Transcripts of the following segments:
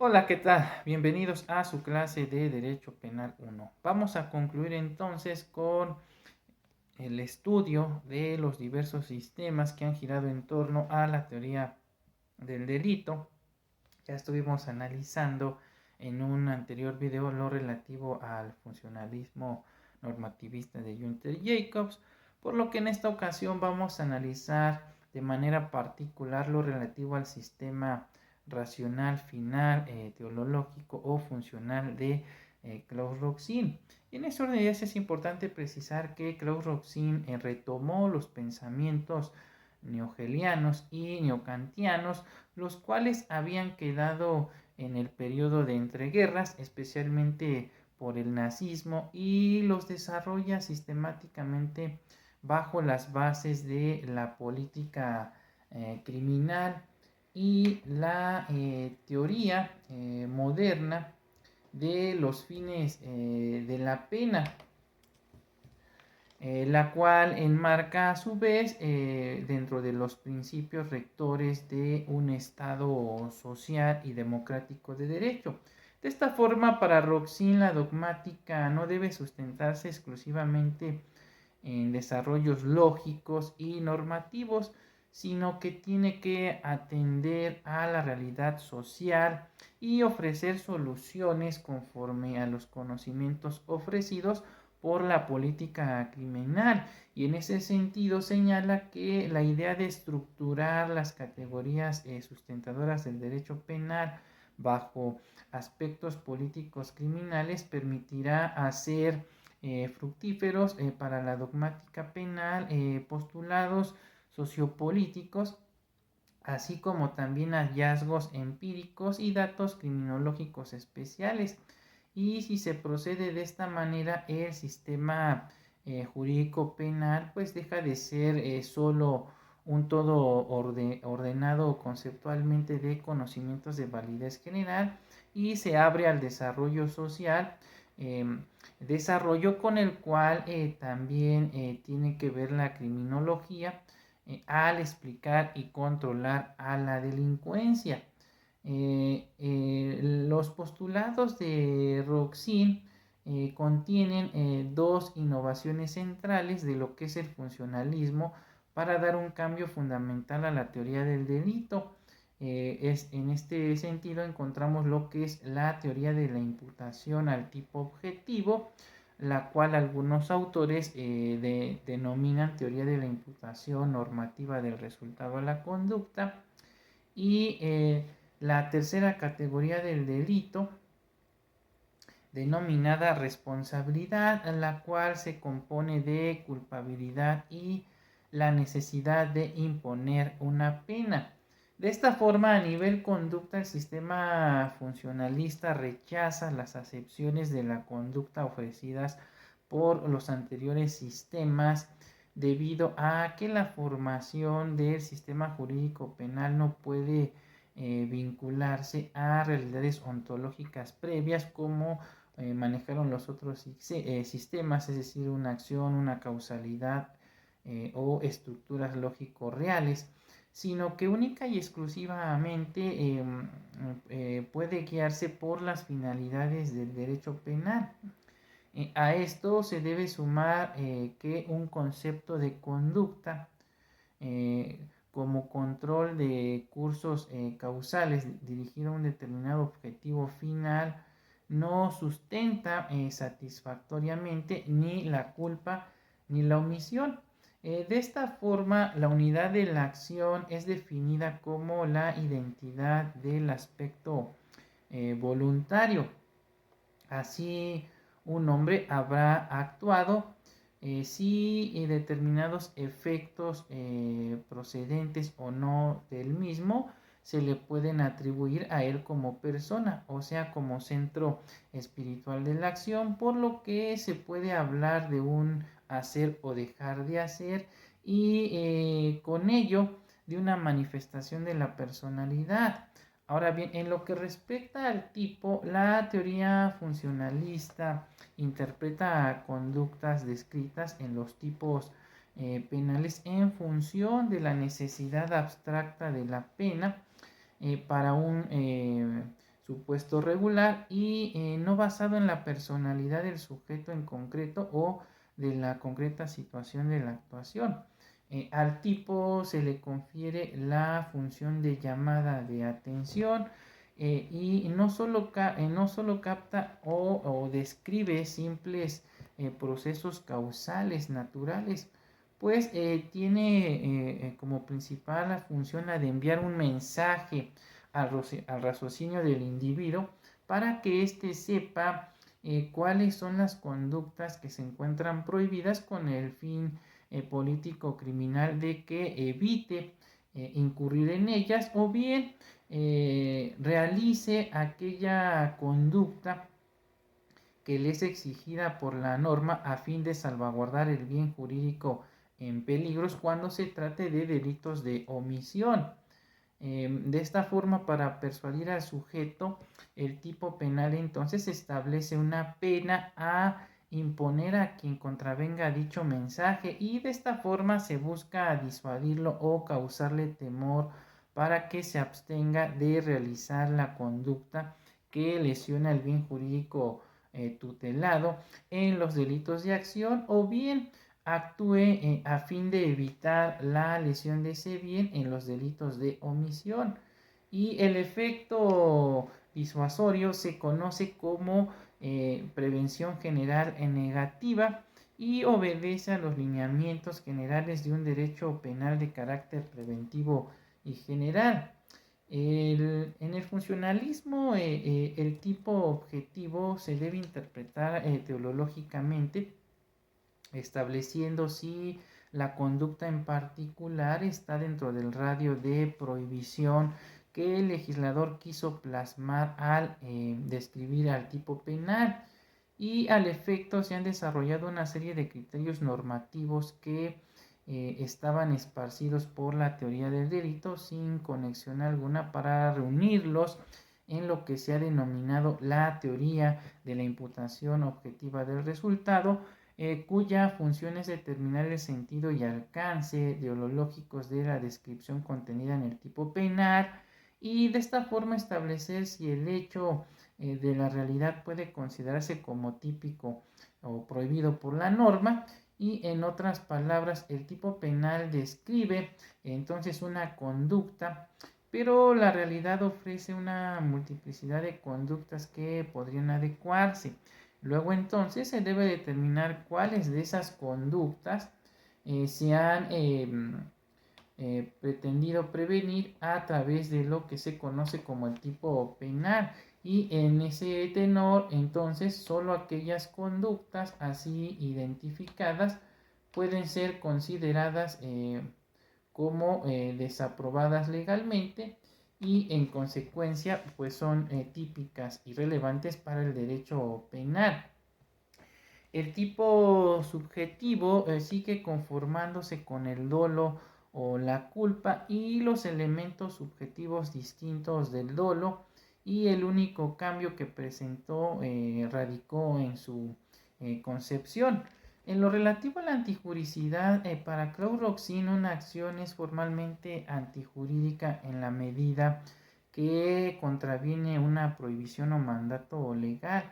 Hola, ¿qué tal? Bienvenidos a su clase de Derecho Penal 1. Vamos a concluir entonces con el estudio de los diversos sistemas que han girado en torno a la teoría del delito. Ya estuvimos analizando en un anterior video lo relativo al funcionalismo normativista de Günther Jacobs, por lo que en esta ocasión vamos a analizar de manera particular lo relativo al sistema racional final, teológico o funcional de Claude-Roxin. Y en ese orden de ideas es importante precisar que Claude-Roxin retomó los pensamientos neogelianos y neocantianos, los cuales habían quedado en el periodo de entreguerras, especialmente por el nazismo, y los desarrolla sistemáticamente bajo las bases de la política criminal y la teoría moderna de los fines de la pena, la cual enmarca a su vez dentro de los principios rectores de un Estado social y democrático de derecho. De esta forma, para Roxin, la dogmática no debe sustentarse exclusivamente en desarrollos lógicos y normativos, sino que tiene que atender a la realidad social y ofrecer soluciones conforme a los conocimientos ofrecidos por la política criminal. Y en ese sentido señala que la idea de estructurar las categorías sustentadoras del derecho penal bajo aspectos políticos criminales permitirá hacer fructíferos para la dogmática penal postulados sociopolíticos, así como también hallazgos empíricos y datos criminológicos especiales. Y si se procede de esta manera, el sistema jurídico penal pues deja de ser solo un todo ordenado conceptualmente de conocimientos de validez general y se abre al desarrollo social, eh, desarrollo con el cual también tiene que ver la criminología al explicar y controlar a la delincuencia. Los postulados de Roxin contienen dos innovaciones centrales de lo que es el funcionalismo para dar un cambio fundamental a la teoría del delito. En este sentido encontramos lo que es la teoría de la imputación al tipo objetivo, la cual algunos autores denominan teoría de la imputación normativa del resultado a la conducta, y la tercera categoría del delito, denominada responsabilidad, la cual se compone de culpabilidad y la necesidad de imponer una pena. De esta forma, a nivel conducta, el sistema funcionalista rechaza las acepciones de la conducta ofrecidas por los anteriores sistemas, debido a que la formación del sistema jurídico penal no puede vincularse a realidades ontológicas previas como manejaron los otros sistemas, es decir, una acción, una causalidad o estructuras lógico-reales, sino que única y exclusivamente puede guiarse por las finalidades del derecho penal. A esto se debe sumar que un concepto de conducta como control de cursos causales dirigido a un determinado objetivo final no sustenta satisfactoriamente ni la culpa ni la omisión. De esta forma, la unidad de la acción es definida como la identidad del aspecto voluntario. Así, un hombre habrá actuado si determinados efectos procedentes o no del mismo se le pueden atribuir a él como persona, o sea, como centro espiritual de la acción, por lo que se puede hablar de un hacer o dejar de hacer, y con ello de una manifestación de la personalidad. Ahora bien, en lo que respecta al tipo, la teoría funcionalista interpreta conductas descritas en los tipos penales en función de la necesidad abstracta de la pena para un supuesto regular y no basado en la personalidad del sujeto en concreto o de la concreta situación de la actuación. Al tipo se le confiere la función de llamada de atención y no solo capta o describe simples procesos causales naturales, pues tiene como principal la función la de enviar un mensaje al raciocinio del individuo para que éste sepa cuáles son las conductas que se encuentran prohibidas con el fin político criminal de que evite incurrir en ellas o bien realice aquella conducta que le es exigida por la norma a fin de salvaguardar el bien jurídico en peligros cuando se trate de delitos de omisión. De esta forma, para persuadir al sujeto, el tipo penal entonces establece una pena a imponer a quien contravenga dicho mensaje y de esta forma se busca disuadirlo o causarle temor para que se abstenga de realizar la conducta que lesiona el bien jurídico tutelado en los delitos de acción o bien actúe a fin de evitar la lesión de ese bien en los delitos de omisión. Y el efecto disuasorio se conoce como prevención general negativa y obedece a los lineamientos generales de un derecho penal de carácter preventivo y general. En el funcionalismo, el tipo objetivo se debe interpretar teológicamente estableciendo si la conducta en particular está dentro del radio de prohibición que el legislador quiso plasmar al describir al tipo penal y al efecto se han desarrollado una serie de criterios normativos que estaban esparcidos por la teoría del delito sin conexión alguna para reunirlos en lo que se ha denominado la teoría de la imputación objetiva del resultado, cuya función es determinar el sentido y alcance ideológicos de la descripción contenida en el tipo penal y de esta forma establecer si el hecho de la realidad puede considerarse como típico o prohibido por la norma y en otras palabras el tipo penal describe entonces una conducta pero la realidad ofrece una multiplicidad de conductas que podrían adecuarse. Luego entonces se debe determinar cuáles de esas conductas se han pretendido prevenir a través de lo que se conoce como el tipo penal. Y en ese tenor, entonces, solo aquellas conductas así identificadas pueden ser consideradas como desaprobadas legalmente y en consecuencia pues son típicas y relevantes para el derecho penal. El tipo subjetivo sigue conformándose con el dolo o la culpa y los elementos subjetivos distintos del dolo y el único cambio que presentó radicó en su concepción. En lo relativo a la antijuricidad, para Claude Roxin una acción es formalmente antijurídica en la medida que contraviene una prohibición o mandato legal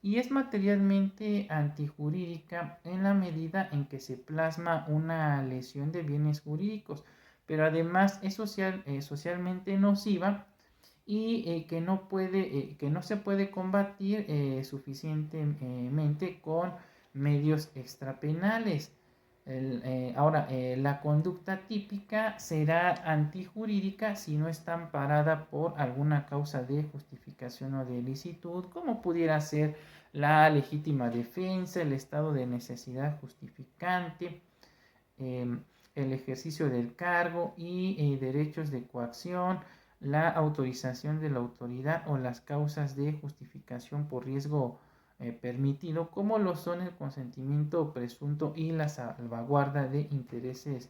y es materialmente antijurídica en la medida en que se plasma una lesión de bienes jurídicos, pero además es socialmente nociva y que no se puede combatir suficientemente con medios extrapenales. La conducta típica será antijurídica si no está amparada por alguna causa de justificación o de ilicitud, como pudiera ser la legítima defensa, el estado de necesidad justificante, el ejercicio del cargo y derechos de coacción, la autorización de la autoridad o las causas de justificación por riesgo permitido, como lo son el consentimiento presunto y la salvaguarda de intereses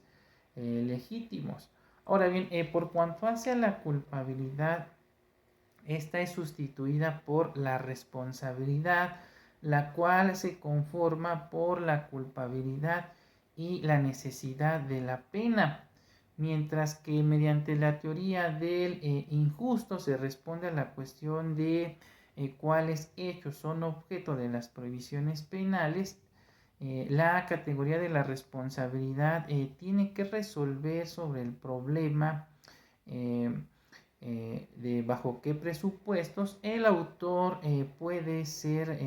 legítimos. Ahora bien, por cuanto hace a la culpabilidad, esta es sustituida por la responsabilidad, la cual se conforma por la culpabilidad y la necesidad de la pena. mientras que mediante la teoría del injusto se responde a la cuestión de cuáles hechos son objeto de las prohibiciones penales. La categoría de la responsabilidad tiene que resolver sobre el problema eh, de bajo qué presupuestos el autor puede ser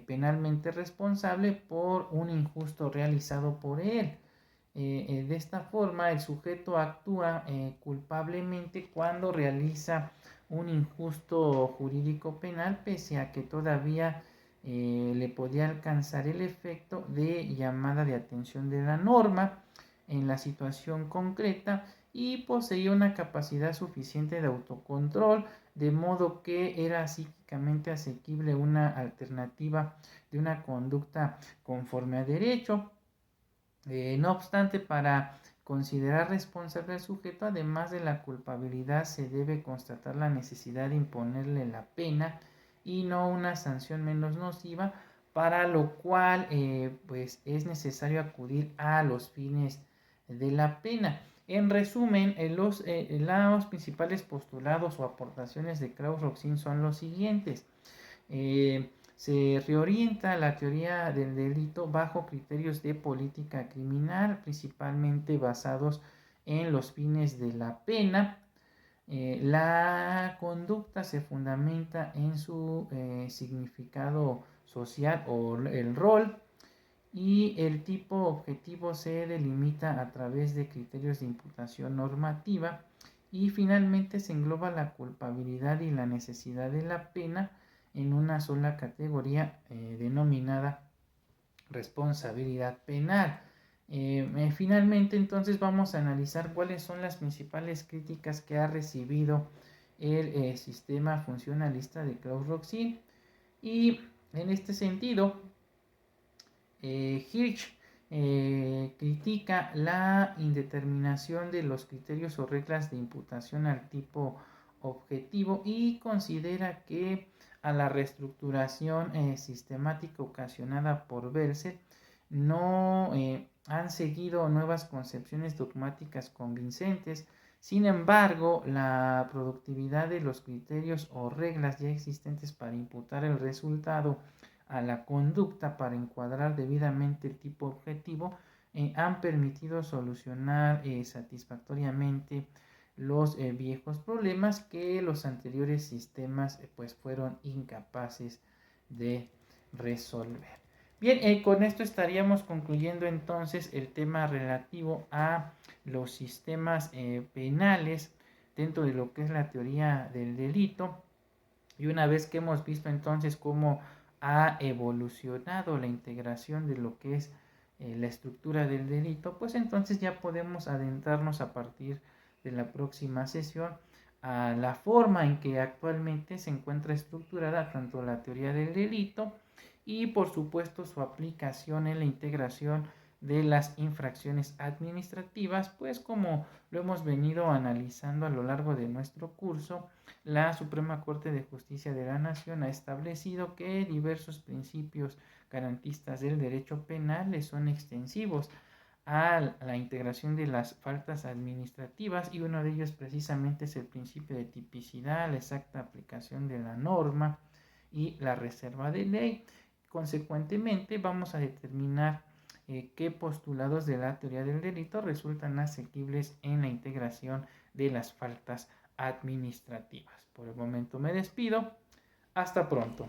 penalmente responsable por un injusto realizado por él. De esta forma, el sujeto actúa culpablemente cuando realiza un injusto jurídico penal, pese a que todavía le podía alcanzar el efecto de llamada de atención de la norma en la situación concreta y poseía una capacidad suficiente de autocontrol, de modo que era psíquicamente asequible una alternativa de una conducta conforme a derecho. No obstante, para considerar responsable al sujeto, además de la culpabilidad, se debe constatar la necesidad de imponerle la pena y no una sanción menos nociva, para lo cual pues es necesario acudir a los fines de la pena. En resumen, los principales postulados o aportaciones de Krauss-Roxin son los siguientes. Se reorienta la teoría del delito bajo criterios de política criminal, principalmente basados en los fines de la pena. La conducta se fundamenta en su significado social o el rol, y el tipo objetivo se delimita a través de criterios de imputación normativa, y finalmente se engloba la culpabilidad y la necesidad de la pena en una sola categoría denominada responsabilidad penal. Finalmente, entonces, vamos a analizar cuáles son las principales críticas que ha recibido el sistema funcionalista de Krauss-Roxin. Y en este sentido, Hirsch critica la indeterminación de los criterios o reglas de imputación al tipo objetivo y considera que a la reestructuración sistemática ocasionada por Belzer no han seguido nuevas concepciones dogmáticas convincentes. Sin embargo, la productividad de los criterios o reglas ya existentes para imputar el resultado a la conducta para encuadrar debidamente el tipo objetivo han permitido solucionar satisfactoriamente los viejos problemas que los anteriores sistemas pues fueron incapaces de resolver. Bien, con esto estaríamos concluyendo entonces el tema relativo a los sistemas penales dentro de lo que es la teoría del delito. Y una vez que hemos visto entonces cómo ha evolucionado la integración de lo que es la estructura del delito, pues entonces ya podemos adentrarnos a partir de la próxima sesión a la forma en que actualmente se encuentra estructurada tanto la teoría del delito y por supuesto su aplicación en la integración de las infracciones administrativas, pues como lo hemos venido analizando a lo largo de nuestro curso, la Suprema Corte de Justicia de la Nación ha establecido que diversos principios garantistas del derecho penal le son extensivos a la integración de las faltas administrativas, y uno de ellos precisamente es el principio de tipicidad, la exacta aplicación de la norma y la reserva de ley. Consecuentemente, vamos a determinar qué postulados de la teoría del delito resultan asequibles en la integración de las faltas administrativas. Por el momento me despido. Hasta pronto.